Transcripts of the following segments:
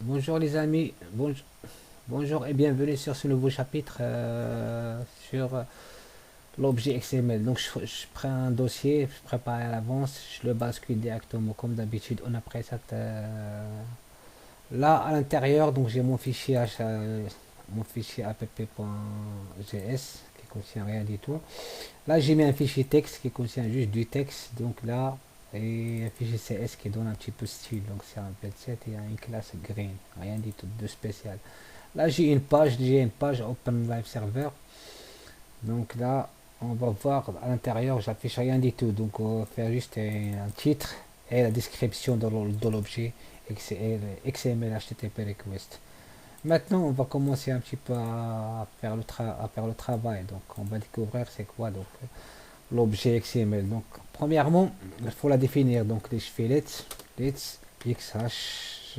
Bonjour les amis, bonjour et bienvenue sur ce nouveau chapitre sur l'objet XML. Donc je prends un dossier, je prépare à l'avance, je le bascule directement comme d'habitude. On a pris cette là à l'intérieur, donc j'ai mon fichier app.gs qui contient rien du tout. Là j'ai mis un fichier texte qui contient juste du texte, donc là et un fichier CS qui donne un petit peu style, donc c'est un belt7 et une classe green, rien du tout de spécial. Là, j'ai une page Open Live Server. Donc là, on va voir à l'intérieur, j'affiche rien du tout. Donc on va faire juste un titre et la description de l'objet XML HTTP request. Maintenant, on va commencer un petit peu à faire le travail. Donc on va découvrir c'est quoi donc l'objet XML. Donc premièrement, il faut la définir. Donc je fais let's xh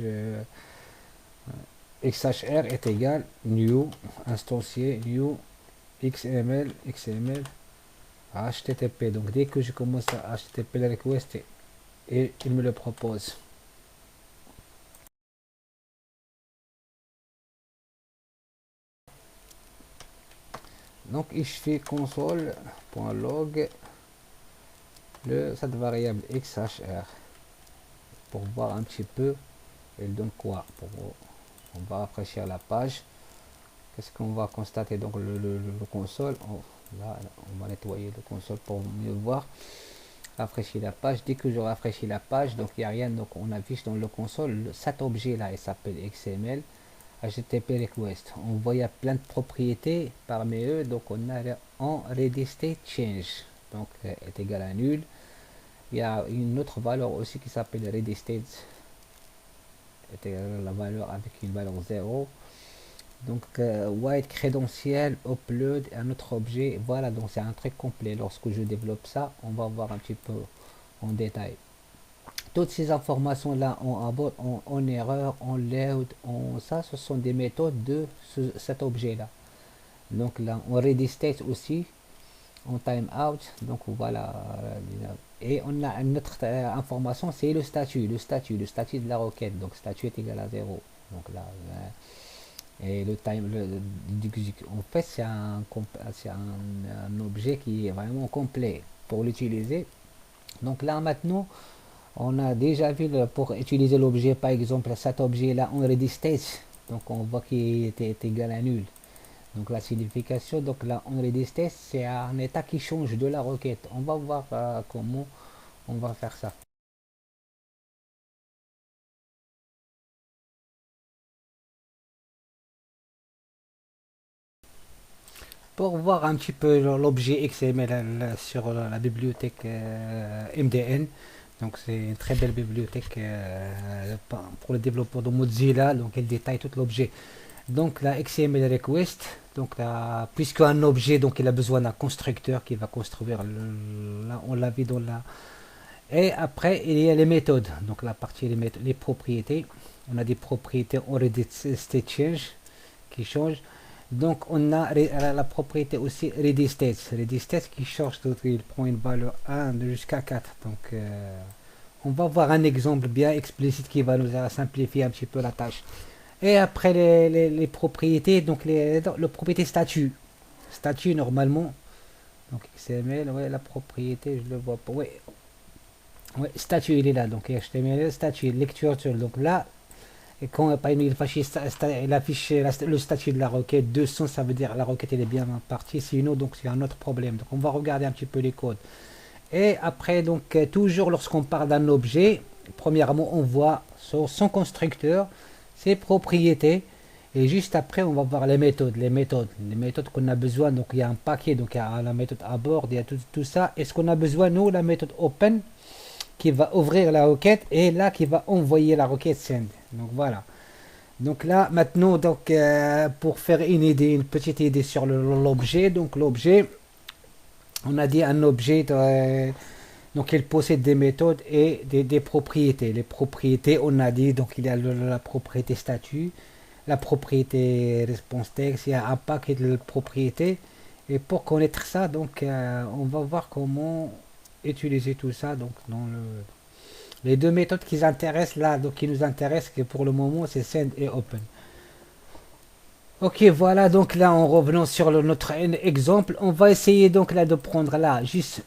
XHR est égal new instancier new XML HTTP. Donc dès que je commence à HTTP le request et il me le propose. Donc je fais console.log cette variable XHR pour voir un petit peu elle donne quoi. On va rafraîchir la page. Qu'est-ce qu'on va constater? Donc le console. Là, on va nettoyer le console pour mieux voir. Rafraîchir la page. Dès que je rafraîchis la page, donc il n'y a rien. Donc on affiche dans le console cet objet là. Il s'appelle XML HTTP request. On voit il y a plein de propriétés parmi eux. Donc on a en ready state change. Donc est égal à nul. Il y a une autre valeur aussi qui s'appelle ready state est égal à la valeur avec une valeur 0. Donc white credential upload un autre objet. Voilà, donc c'est un truc complet. Lorsque je développe ça, on va voir un petit peu en détail toutes ces informations là en abort, en erreur, en load, en ça, ce sont des méthodes de cet objet là. Donc là, on ready state aussi, en timeout. Donc voilà. Et on a une autre information, c'est le statut de la requête. Donc statut est égal à 0. Donc là, et le time, en fait, un objet qui est vraiment complet pour l'utiliser. Donc là maintenant, on a déjà vu pour utiliser l'objet, par exemple cet objet là on ready state, donc on voit qu'il est égal à nul. Donc la signification, donc là on ready state, c'est un état qui change de la requête. On va voir comment on va faire ça. Pour voir un petit peu l'objet XML sur la bibliothèque MDN, donc c'est une très belle bibliothèque pour les développeurs de Mozilla, donc elle détaille tout l'objet. Donc la XML request, donc puisqu'un objet donc il a besoin d'un constructeur qui va construire là on l'a vu dans la et après il y a les méthodes, donc la partie les propriétés, on a des propriétés already state change qui changent. Donc on a la propriété aussi ready state qui change, donc il prend une valeur 1 jusqu'à 4. Donc on va voir un exemple bien explicite qui va nous simplifier un petit peu la tâche. Et après les propriétés, donc le propriété statut. Statut normalement. Donc XML, ouais, la propriété, je le vois pas. Ouais, ouais, statut il est là. Donc HTML, statut, lecture. Donc là, et quand par exemple, il affiche le statut de la requête 200, ça veut dire la requête elle est bien partie. Sinon, donc c'est un autre problème. Donc on va regarder un petit peu les codes. Et après, donc toujours lorsqu'on parle d'un objet, premièrement, on voit sur son constructeur, ses propriétés. Et juste après, on va voir les méthodes qu'on a besoin. Donc il y a un paquet, donc il y a la méthode abort, il y a tout ça. Est-ce qu'on a besoin, nous, la méthode open qui va ouvrir la requête et là qui va envoyer la requête send. Donc voilà. Donc là, maintenant, donc pour faire une petite idée sur l'objet, donc l'objet, on a dit un objet donc il possède des méthodes et des propriétés. Les propriétés, on a dit, donc il y a la propriété statut, la propriété response text, il y a un paquet de propriétés. Et pour connaître ça, donc on va voir comment utiliser tout ça donc Les deux méthodes qui intéressent là, donc qui nous intéressent que pour le moment, c'est send et open. Ok, voilà, donc là, en revenant sur notre exemple, on va essayer donc là de prendre là, juste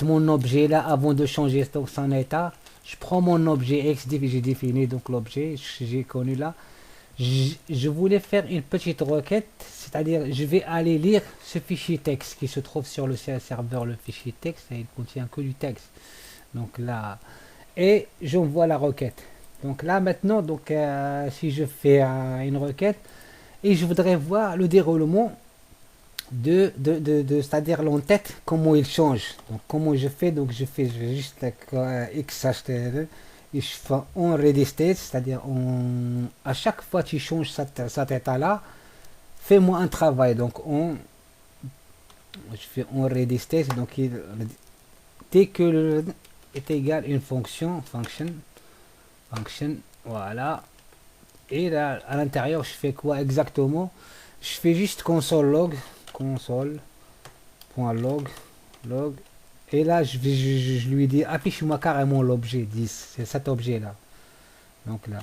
mon objet là, avant de changer donc son état. Je prends mon objet X, j'ai défini donc l'objet, j'ai connu là. Je voulais faire une petite requête, c'est-à-dire je vais aller lire ce fichier texte qui se trouve sur le serveur, le fichier texte, et il contient que du texte. Donc là, et j'envoie la requête. Donc là maintenant, donc si je fais une requête, et je voudrais voir le déroulement c'est-à-dire l'entête, comment il change. Donc comment je fais, donc je fais juste XHTML et je fais en ready state, c'est-à-dire à chaque fois que tu changes cet état-là, fais-moi un travail. Donc je fais en ready state, donc dès que le est égal à une fonction, voilà. Et là, à l'intérieur, je fais quoi exactement? Je fais juste console.log, log. Et là, je lui dis, affiche-moi carrément l'objet 10. C'est cet objet-là. Donc là.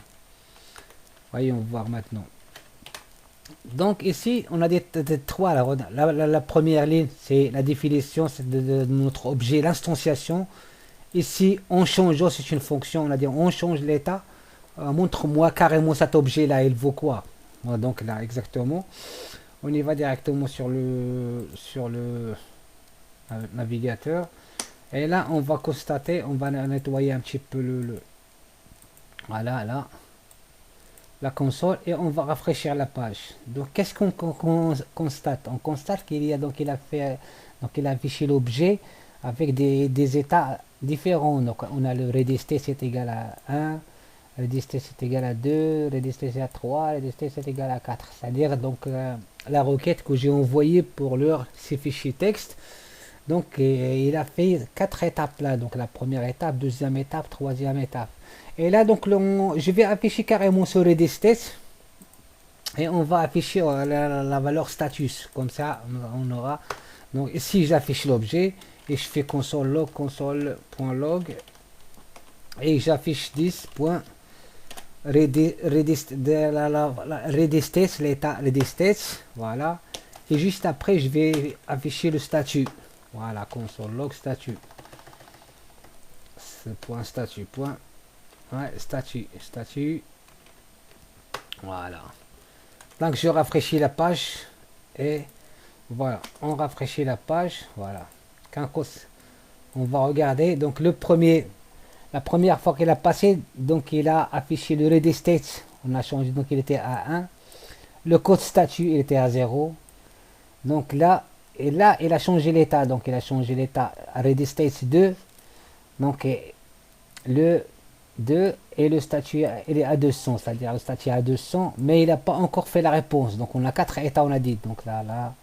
Voyons voir maintenant. Donc ici, on a des trois. La première ligne, c'est la définition de notre objet, l'instanciation. Ici, on change, c'est une fonction, on a dit, on change l'état. Montre-moi carrément cet objet-là, il vaut quoi? Voilà, donc là, exactement. On y va directement sur le navigateur. Et là, on va constater, on va nettoyer un petit peu voilà, là, la console, et on va rafraîchir la page. Donc, qu'est-ce qu'on constate? On constate qu'il y a, donc, il a affiché l'objet avec des états différents. Donc, on a le redesté, c'est égal à 1. Redesté c'est égal à 2, redesté c'est à 3, redesté c'est égal à 4. C'est-à-dire donc la requête que j'ai envoyée pour ces fichiers texte. Donc il a fait 4 étapes là. Donc la première étape, deuxième étape, troisième étape. Et là donc je vais afficher carrément ce redesté. Et on va afficher la valeur status. Comme ça on aura. Donc ici j'affiche l'objet. Et je fais console.log et j'affiche 10. Redestate, l'état redestate, voilà. Et juste après, je vais afficher le statut. Voilà, console log statut. Point statut, point. Ouais, statut. Voilà. Donc, je rafraîchis la page. Et voilà, on rafraîchit la page. Voilà. Quand on va regarder. Donc, la première fois qu'il a passé, donc il a affiché le ready state, on a changé, donc il était à 1. Le code statut, il était à 0. Donc là, et là, il a changé l'état, donc il a changé l'état ready state 2. Donc le 2 et le statut, il est à 200, c'est-à-dire le statut est à 200, mais il n'a pas encore fait la réponse. Donc on a 4 états, on a dit. Donc là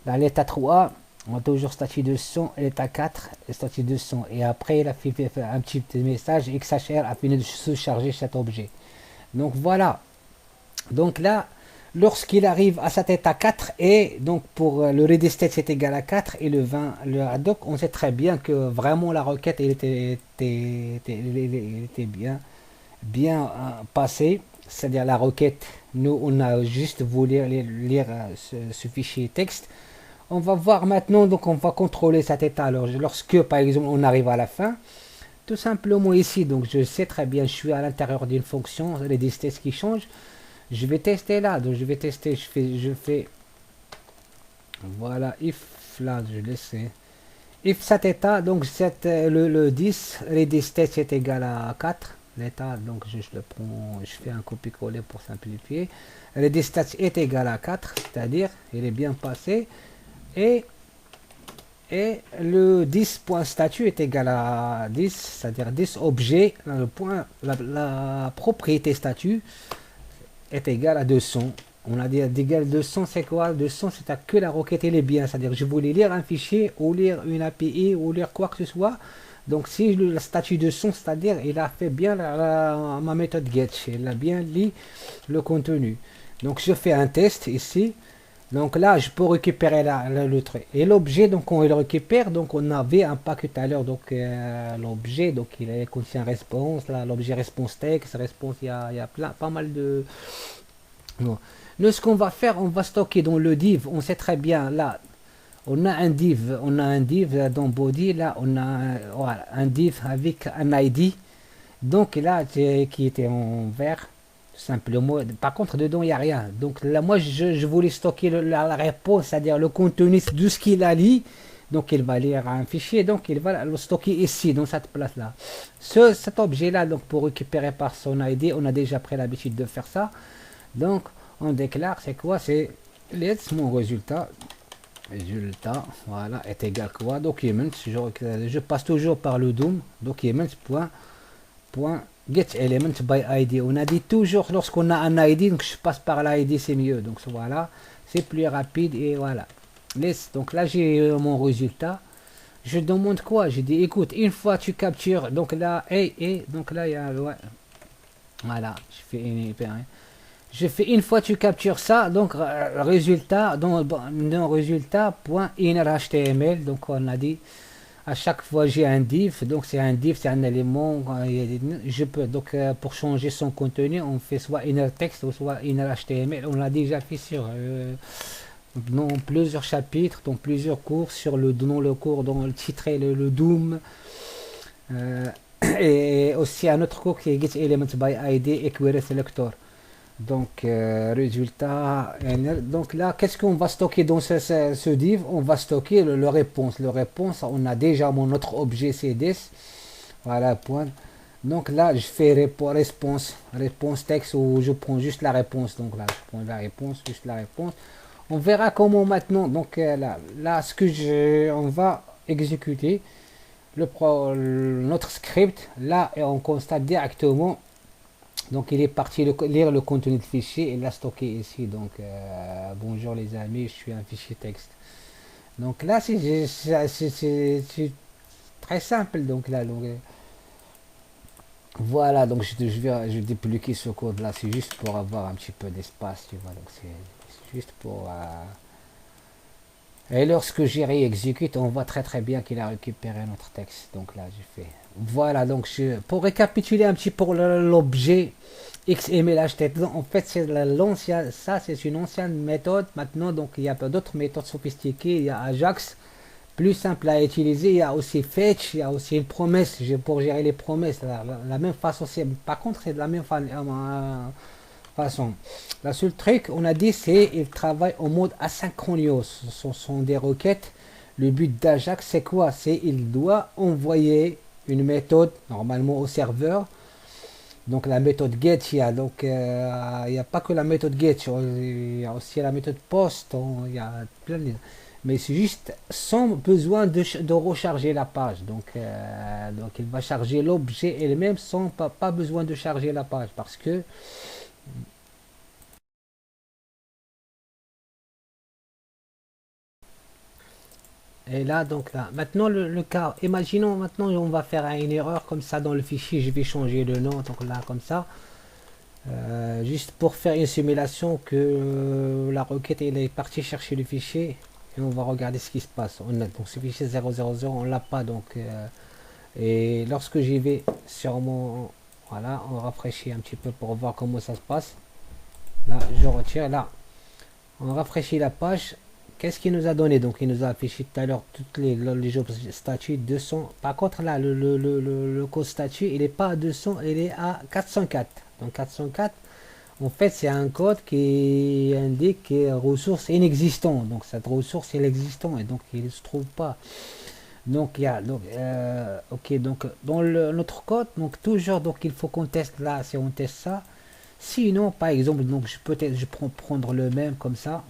l'état 3. On a toujours statut 200, l'état 4, et statut 200. Et après, il a fait un petit message, XHR a fini de se charger cet objet. Donc voilà. Donc là, lorsqu'il arrive à cet état 4, et donc pour le redestate c'est égal à 4, et le 20, le addoc, on sait très bien que vraiment la requête, elle était bien passée. C'est-à-dire la requête, nous, on a juste voulu lire ce fichier texte. On va voir maintenant, donc on va contrôler cet état. Alors, lorsque, par exemple, on arrive à la fin, tout simplement ici, donc je sais très bien, je suis à l'intérieur d'une fonction, les tests qui changent. Je vais tester là, donc je vais tester, je fais, voilà, if, là, je laisse, if cet état, donc le 10, les tests est égal à 4, l'état, donc je le prends, je fais un copier-coller pour simplifier. Les tests est égal à 4, c'est-à-dire, il est bien passé. Et le 10.statut est égal à 10, c'est-à-dire 10 objets, la propriété statut est égale à 200. On a dit égal 200, c'est quoi? 200, c'est à que la requête elle est bien, c'est-à-dire je voulais lire un fichier ou lire une API ou lire quoi que ce soit. Donc si le statut 200, c'est-à-dire il a fait bien ma méthode get, il a bien lu le contenu. Donc je fais un test ici. Donc là, je peux récupérer le truc. Et l'objet, donc on le récupère. Donc on avait un pack tout à l'heure. Donc l'objet, donc il contient response. Là, l'objet response text, response, il y a plein, pas mal de. Bon. Nous, ce qu'on va faire, on va stocker dans le div. On sait très bien là. On a un div dans body. Là, on a voilà, un div avec un ID. Donc là, qui était en vert. Simplement. Par contre, dedans, il n'y a rien. Donc là, moi, je voulais stocker la réponse, c'est-à-dire le contenu de ce qu'il a lu. Donc il va lire un fichier, donc il va le stocker ici, dans cette place-là. Cet objet-là, donc pour récupérer par son ID, on a déjà pris l'habitude de faire ça. Donc on déclare, c'est quoi? C'est let's mon résultat. Résultat, voilà, est égal quoi? Document, je passe toujours par le DOM, document.get element by ID. On a dit toujours lorsqu'on a un ID, donc je passe par l'ID, c'est mieux. Donc voilà, c'est plus rapide et voilà. Donc là j'ai mon résultat. Je demande quoi? J'ai dit écoute, une fois tu captures, donc là, donc là il y a, ouais, voilà, je fais une fois tu captures ça, donc résultat, dans résultat point inner HTML, donc on a dit à chaque fois j'ai un div, donc c'est un div, c'est un élément, je peux donc pour changer son contenu, on fait soit inner text ou soit inner HTML, on l'a déjà fait sur dans plusieurs chapitres, dans plusieurs cours, sur le cours, dans le titre et le Doom, euh, et aussi un autre cours qui est Get Element by ID et Query Selector. Donc, résultat, donc là, qu'est-ce qu'on va stocker dans ce div? On va stocker le réponse. Le réponse, on a déjà mon autre objet CDS. Voilà, point. Donc là, je fais réponse texte où je prends juste la réponse. Donc là, je prends la réponse, juste la réponse. On verra comment maintenant. Donc là, on va exécuter notre script là et on constate directement. Donc il est parti lire le contenu de fichier et l'a stocké ici. Donc bonjour les amis, je suis un fichier texte. Donc là c'est très simple. Donc là, voilà, donc je vais dupliquer ce code là, c'est juste pour avoir un petit peu d'espace, tu vois. Donc c'est juste pour et lorsque j'ai réexécute, on voit très très bien qu'il a récupéré notre texte. Donc là, j'ai fait. Voilà, donc pour récapituler un petit peu l'objet XML HTML, en fait, c'est l'ancien, ça c'est une ancienne méthode. Maintenant, donc il y a d'autres méthodes sophistiquées. Il y a Ajax, plus simple à utiliser. Il y a aussi Fetch, il y a aussi une promesse pour gérer les promesses. La même façon, par contre, c'est de la même façon. La seule truc, on a dit, c'est qu'il travaille en mode asynchronous. Ce sont des requêtes. Le but d'Ajax, c'est quoi? C'est il doit envoyer une méthode normalement au serveur. Donc la méthode get, il y a pas que la méthode get, il y a aussi la méthode post, il y a plein de... Mais c'est juste sans besoin de recharger la page. Donc il va charger l'objet elle-même sans pas besoin de charger la page parce que et là, donc là, maintenant le cas, imaginons maintenant on va faire une erreur comme ça dans le fichier, je vais changer le nom, donc là comme ça, juste pour faire une simulation que la requête elle est partie chercher le fichier et on va regarder ce qui se passe. On a donc ce fichier 000, on l'a pas donc et lorsque j'y vais sur mon, voilà, on rafraîchit un petit peu pour voir comment ça se passe. Là, je retire là, on rafraîchit la page. Qu'est-ce qu'il nous a donné? Donc il nous a affiché tout à l'heure toutes les statuts 200. Par contre là, le code statut, il n'est pas à 200, il est à 404. Donc 404, en fait, c'est un code qui indique ressource inexistante. Donc cette ressource est existante et donc il ne se trouve pas. Donc il y a ok, donc dans notre code, donc toujours donc il faut qu'on teste là, si on teste ça. Sinon, par exemple, donc je peux prendre le même comme ça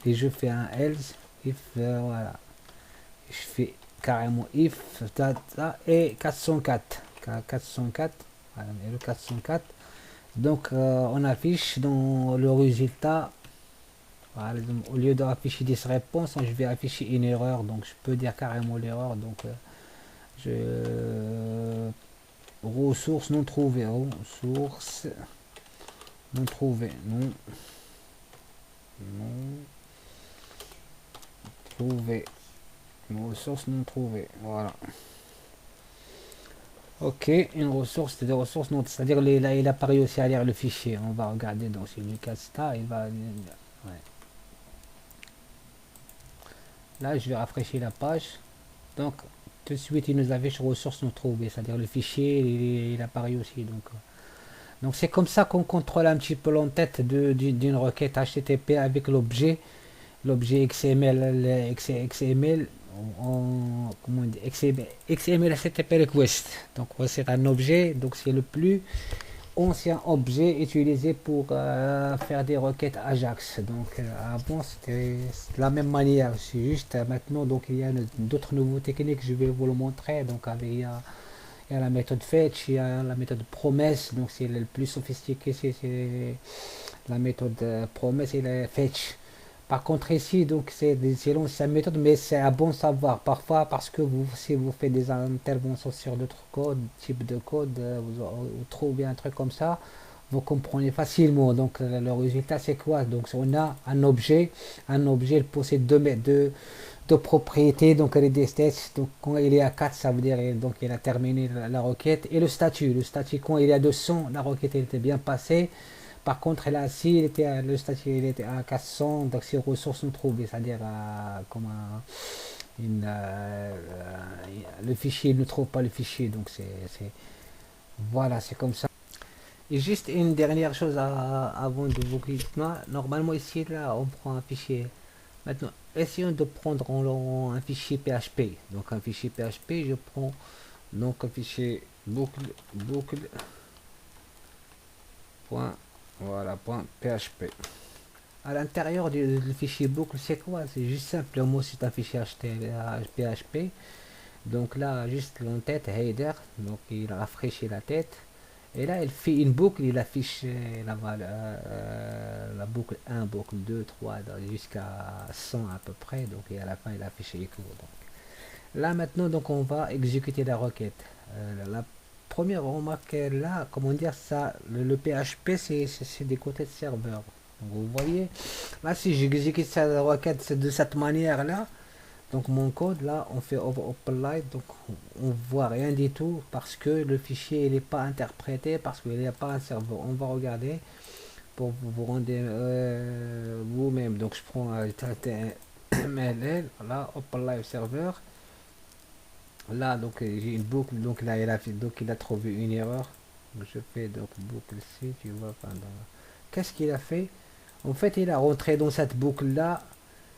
et je fais un else if voilà, je fais carrément if data et 404 404, voilà, et le 404. Donc on affiche dans le résultat, voilà, au lieu d'afficher 10 réponses je vais afficher une erreur, donc je peux dire carrément l'erreur. Donc ressources non trouvées, ressources non trouvées, non trouvée. Une ressource non trouvée. Voilà. Ok, une ressource, c'est des ressources non, c'est-à-dire il a pas réussi à lire le fichier. On va regarder donc si Lucas Star, il va. Ouais. Là, je vais rafraîchir la page. Donc, tout de suite, il nous avait sur ressources non trouvées, c'est-à-dire le fichier, il a pas réussi. Donc c'est comme ça qu'on contrôle un petit peu l'entête d'une requête HTTP avec l'objet XML, XML, comment on dit, XML HTTP request. Donc c'est un objet, donc c'est le plus ancien objet utilisé pour faire des requêtes Ajax. Donc avant c'était de la même manière, c'est juste maintenant donc il y a d'autres nouveaux techniques, je vais vous le montrer. Donc avec il y a la méthode fetch, il y a la méthode promesse, donc c'est le plus sophistiqué, c'est la méthode promesse et la fetch. Par contre ici, donc c'est l'ancienne méthode, mais c'est à bon savoir. Parfois, parce que si vous faites des interventions sur d'autres codes, type de code, vous trouvez un truc comme ça, vous comprenez facilement. Donc le résultat c'est quoi? Donc on a un objet il possède de propriétés, donc elle est des states, donc quand il est à 4 ça veut dire donc il a terminé la requête, et le statut quand il est à 200 la requête elle était bien passée. Par contre là si le statut il était à 400 donc ses ressources sont trouvées, c'est-à-dire comme le fichier il ne trouve pas le fichier, donc voilà c'est comme ça. Et juste une dernière chose avant de vous quitter, normalement ici là on prend un fichier. Maintenant, essayons de prendre un fichier PHP. Donc un fichier PHP, je prends donc un fichier boucle point, voilà, point PHP. À l'intérieur du fichier boucle, c'est quoi? C'est juste simplement c'est un fichier HTML, PHP. Donc là, juste l'entête, header, donc il rafraîchit la tête. Et là, il fait une boucle, il affiche la boucle 1, boucle 2, 3, jusqu'à 100 à peu près. Donc, et à la fin, il affiche écho. Donc. Là, maintenant, donc, on va exécuter la requête. La première remarque là, comment dire ça, le PHP, c'est des côtés de serveur. Donc, vous voyez, là, si j'exécute cette requête de cette manière-là, donc mon code là on fait open light, donc on voit rien du tout parce que le fichier il n'est pas interprété, parce qu'il n'y a pas un serveur. On va regarder pour vous rendre vous-même. Donc je prends HTML, là open live serveur, là donc j'ai une boucle, donc là il a trouvé une erreur. Donc, je fais donc boucle si tu vois qu'est-ce qu'il a fait. En fait il a rentré dans cette boucle là,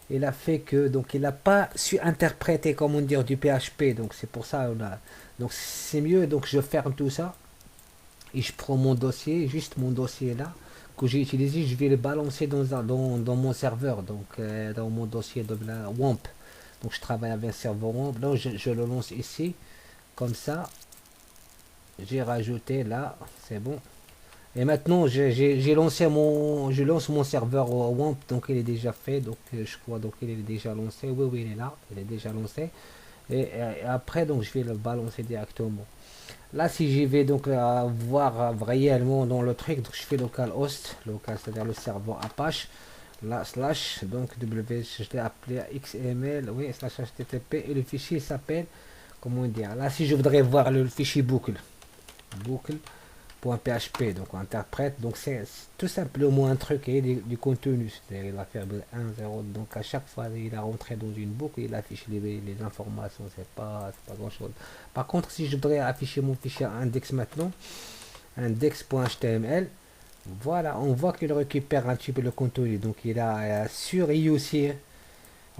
il a fait que donc il n'a pas su interpréter comment dire du PHP, donc c'est pour ça donc c'est mieux. Donc je ferme tout ça et je prends mon dossier, juste mon dossier là que j'ai utilisé, je vais le balancer dans mon serveur, donc dans mon dossier de la WAMP. Donc je travaille avec un serveur WAMP, donc je le lance ici comme ça, j'ai rajouté là, c'est bon. Et maintenant, je lance mon serveur WAMP, donc il est déjà fait, donc je crois donc il est déjà lancé. Oui, oui, il est là, il est déjà lancé. Et après, donc je vais le balancer directement. Là, si j'y vais donc voir réellement dans le truc, donc je fais localhost, local, c'est-à-dire le serveur Apache, là slash donc je l'ai appelé XML, oui, slash HTTP, et le fichier s'appelle, comment dire, là si je voudrais voir le fichier boucle .php, donc on interprète, donc c'est tout simplement un truc et du contenu, c'est-à-dire il va faire 1, 0, donc à chaque fois il a rentré dans une boucle, il affiche les informations, c'est pas grand chose. Par contre, si je voudrais afficher mon fichier index maintenant, index.html, voilà, on voit qu'il récupère un petit peu le contenu, donc il a sur réussi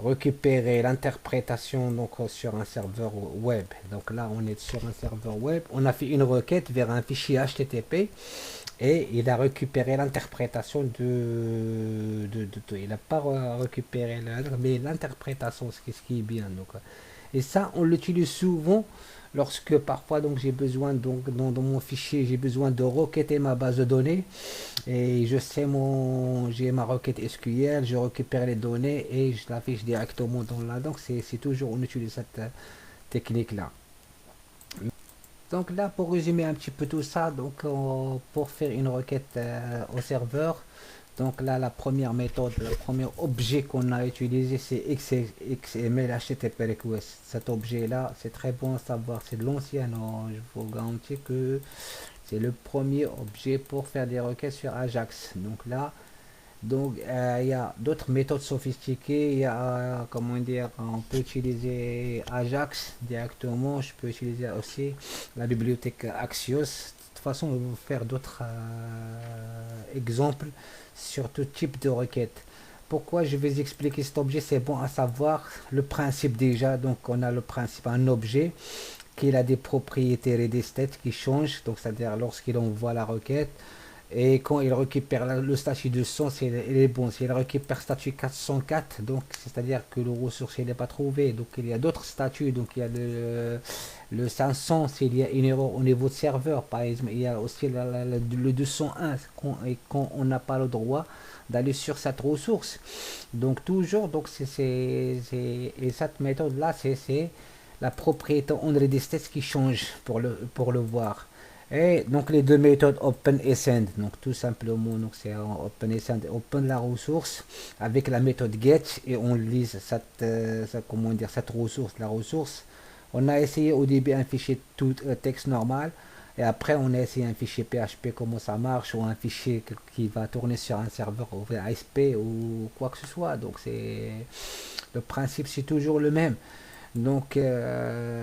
récupérer l'interprétation donc sur un serveur web. Donc là on est sur un serveur web, on a fait une requête vers un fichier HTTP et il a récupéré l'interprétation il n'a pas récupéré mais l'interprétation, ce qui est bien. Donc et ça on l'utilise souvent lorsque parfois donc j'ai besoin donc dans mon fichier j'ai besoin de requêter ma base de données et j'ai ma requête SQL, je récupère les données et je l'affiche directement dans là. Donc c'est toujours on utilise cette technique là. Donc là pour résumer un petit peu tout ça, donc pour faire une requête au serveur, Donc là, la première méthode, le premier objet qu'on a utilisé, c'est XML HTTP Request. Cet objet-là, c'est très bon à savoir, c'est de l'ancien. Je vous garantis que c'est le premier objet pour faire des requêtes sur Ajax. Donc là, il y a d'autres méthodes sophistiquées. Il y a, comment dire, on peut utiliser Ajax directement. Je peux utiliser aussi la bibliothèque Axios. De toute façon, on va faire d'autres exemples sur tout type de requête. Pourquoi je vais expliquer cet objet? C'est bon à savoir le principe déjà. Donc, on a le principe, un objet qui a des propriétés et des stats qui changent. Donc, c'est-à-dire lorsqu'il envoie la requête, et quand il récupère le statut de 100, il est bon. S'il récupère statut 404, donc c'est-à-dire que le ressource n'est pas trouvé. Donc il y a d'autres statuts. Donc il y a le 500 s'il y a une erreur au niveau de serveur, par exemple. Il y a aussi le 201 quand on n'a pas le droit d'aller sur cette ressource. Donc toujours, donc et cette méthode-là, c'est la propriété André des stats qui change pour le voir. Et donc les deux méthodes open et send, donc tout simplement, donc c'est open et send, open la ressource avec la méthode get et on lise comment dire, cette ressource, la ressource. On a essayé au début un fichier tout texte normal et après on a essayé un fichier PHP comment ça marche ou un fichier qui va tourner sur un serveur ou ASP ou quoi que ce soit. Donc c'est le principe c'est toujours le même. Donc